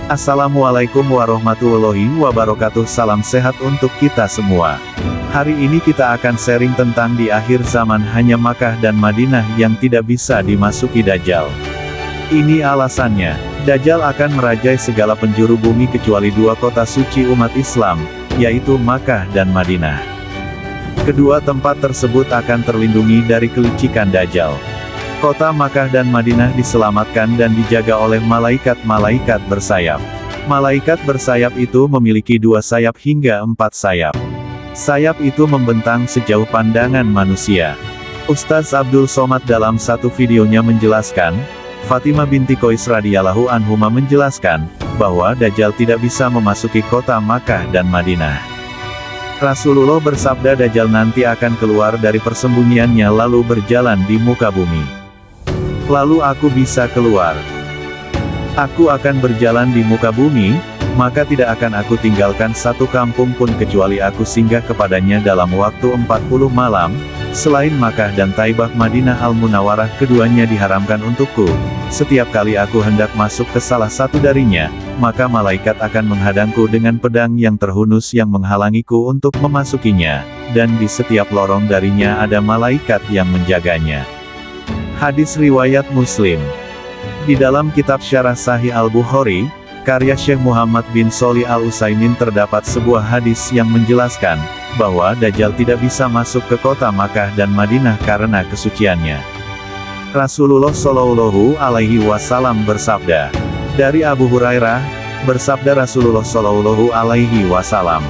Assalamualaikum warahmatullahi wabarakatuh. Salam sehat untuk kita semua. Hari ini kita akan sharing tentang di akhir zaman hanya Makkah dan Madinah yang tidak bisa dimasuki Dajjal. Ini alasannya, Dajjal akan merajai segala penjuru bumi kecuali dua kota suci umat Islam, yaitu Makkah dan Madinah. Kedua tempat tersebut akan terlindungi dari kelicikan Dajjal. Kota Makkah dan Madinah diselamatkan dan dijaga oleh malaikat-malaikat bersayap. Malaikat bersayap itu memiliki 2 sayap hingga 4 sayap. Sayap itu membentang sejauh pandangan manusia. Ustaz Abdul Somad dalam satu videonya menjelaskan, Fatimah binti Qais radhiyallahu anhuma menjelaskan, bahwa Dajjal tidak bisa memasuki kota Makkah dan Madinah. Rasulullah bersabda Dajjal nanti akan keluar dari persembunyiannya lalu berjalan di muka bumi. Lalu aku bisa keluar. Aku akan berjalan di muka bumi, maka tidak akan aku tinggalkan satu kampung pun kecuali aku singgah kepadanya dalam waktu 40 malam, selain Makkah dan Taibah Madinah Al-Munawwarah keduanya diharamkan untukku. Setiap kali aku hendak masuk ke salah satu darinya, maka malaikat akan menghadangku dengan pedang yang terhunus yang menghalangiku untuk memasukinya, dan di setiap lorong darinya ada malaikat yang menjaganya. Hadis riwayat Muslim. Di dalam kitab Syarah Sahih Al-Bukhari, karya Syekh Muhammad bin Shalih Al-Utsaimin terdapat sebuah hadis yang menjelaskan, bahwa Dajjal tidak bisa masuk ke kota Makkah dan Madinah karena kesuciannya. Rasulullah Shallallahu Alaihi Wasallam bersabda, dari Abu Hurairah, bersabda Rasulullah Shallallahu Alaihi Wasallam,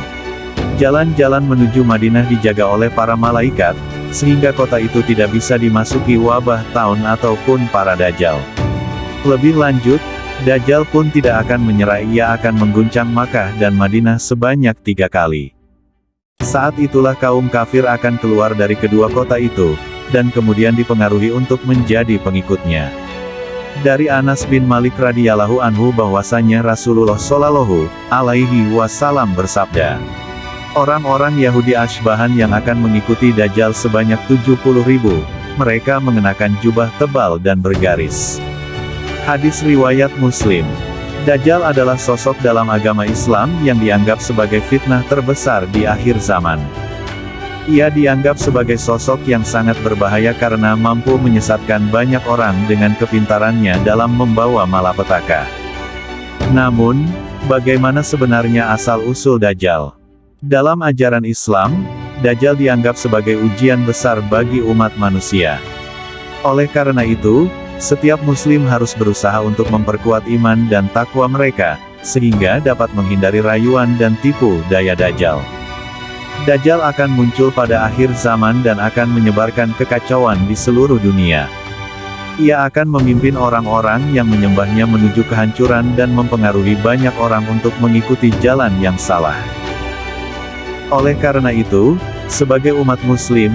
jalan-jalan menuju Madinah dijaga oleh para malaikat, sehingga kota itu tidak bisa dimasuki wabah taun ataupun para Dajjal. Lebih lanjut, Dajjal pun tidak akan menyerah, ia akan mengguncang Makkah dan Madinah sebanyak 3 kali. Saat itulah kaum kafir akan keluar dari kedua kota itu, dan kemudian dipengaruhi untuk menjadi pengikutnya. Dari Anas bin Malik radhiyallahu anhu bahwasanya Rasulullah Shallallahu Alaihi Wasallam bersabda, orang-orang Yahudi Asybahan yang akan mengikuti Dajjal sebanyak 70.000, mereka mengenakan jubah tebal dan bergaris. Hadis riwayat Muslim. Dajjal adalah sosok dalam agama Islam yang dianggap sebagai fitnah terbesar di akhir zaman. Ia dianggap sebagai sosok yang sangat berbahaya karena mampu menyesatkan banyak orang dengan kepintarannya dalam membawa malapetaka. Namun, bagaimana sebenarnya asal-usul Dajjal? Dalam ajaran Islam, Dajjal dianggap sebagai ujian besar bagi umat manusia. Oleh karena itu, setiap muslim harus berusaha untuk memperkuat iman dan takwa mereka, sehingga dapat menghindari rayuan dan tipu daya Dajjal. Dajjal akan muncul pada akhir zaman dan akan menyebarkan kekacauan di seluruh dunia. Ia akan memimpin orang-orang yang menyembahnya menuju kehancuran dan mempengaruhi banyak orang untuk mengikuti jalan yang salah. Oleh karena itu, sebagai umat muslim,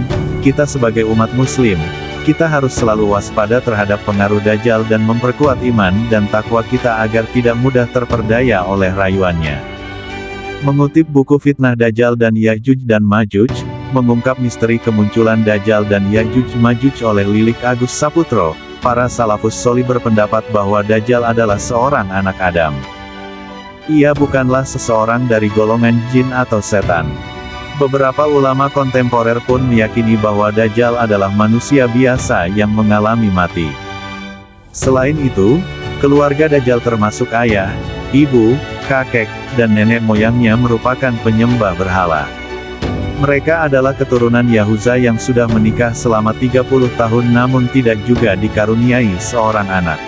kita harus selalu waspada terhadap pengaruh Dajjal dan memperkuat iman dan takwa kita agar tidak mudah terperdaya oleh rayuannya. Mengutip buku Fitnah Dajjal dan Ya'juj dan Ma'juj, mengungkap misteri kemunculan Dajjal dan Ya'juj Ma'juj oleh Lilik Agus Saputro, para salafus sholi berpendapat bahwa Dajjal adalah seorang anak Adam. Ia bukanlah seseorang dari golongan jin atau setan. Beberapa ulama kontemporer pun meyakini bahwa Dajjal adalah manusia biasa yang mengalami mati. Selain itu, keluarga Dajjal termasuk ayah, ibu, kakek, dan nenek moyangnya merupakan penyembah berhala. Mereka adalah keturunan Yahuza yang sudah menikah selama 30 tahun namun tidak juga dikaruniai seorang anak.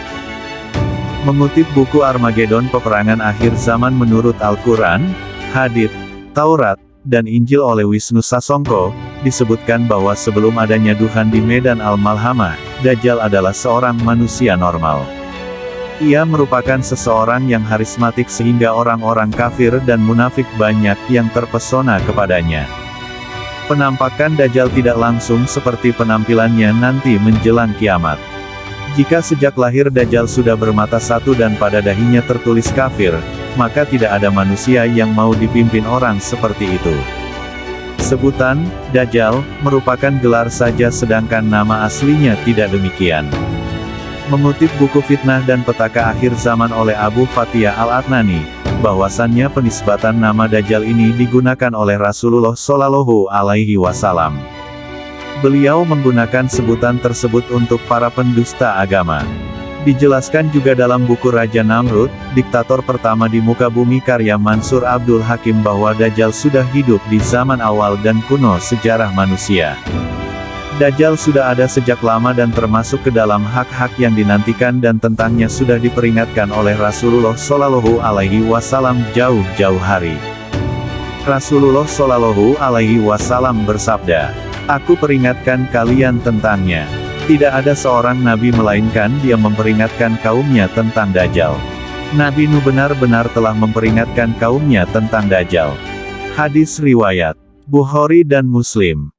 Mengutip buku Armageddon Peperangan Akhir Zaman menurut Al-Quran, Hadits, Taurat, dan Injil oleh Wisnu Sasongko, disebutkan bahwa sebelum adanya Duhan di Medan Al-Malhamah, Dajjal adalah seorang manusia normal. Ia merupakan seseorang yang harismatik sehingga orang-orang kafir dan munafik banyak yang terpesona kepadanya. Penampakan Dajjal tidak langsung seperti penampilannya nanti menjelang kiamat. Jika sejak lahir Dajjal sudah bermata satu dan pada dahinya tertulis kafir, maka tidak ada manusia yang mau dipimpin orang seperti itu. Sebutan Dajjal merupakan gelar saja sedangkan nama aslinya tidak demikian. Mengutip buku Fitnah dan Petaka Akhir Zaman oleh Abu Fatiyah Al-Adnani, bahwasannya penisbatan nama Dajjal ini digunakan oleh Rasulullah Shallallahu Alaihi Wasallam. Beliau menggunakan sebutan tersebut untuk para pendusta agama. Dijelaskan juga dalam buku Raja Namrud, diktator pertama di muka bumi karya Mansur Abdul Hakim bahwa Dajjal sudah hidup di zaman awal dan kuno sejarah manusia. Dajjal sudah ada sejak lama dan termasuk ke dalam hak-hak yang dinantikan dan tentangnya sudah diperingatkan oleh Rasulullah Shallallahu Alaihi Wasallam jauh-jauh hari. Rasulullah Shallallahu Alaihi Wasallam bersabda, "Aku peringatkan kalian tentangnya. Tidak ada seorang nabi melainkan dia memperingatkan kaumnya tentang Dajjal. Nabi Nuh benar-benar telah memperingatkan kaumnya tentang Dajjal." Hadis riwayat Bukhari dan Muslim.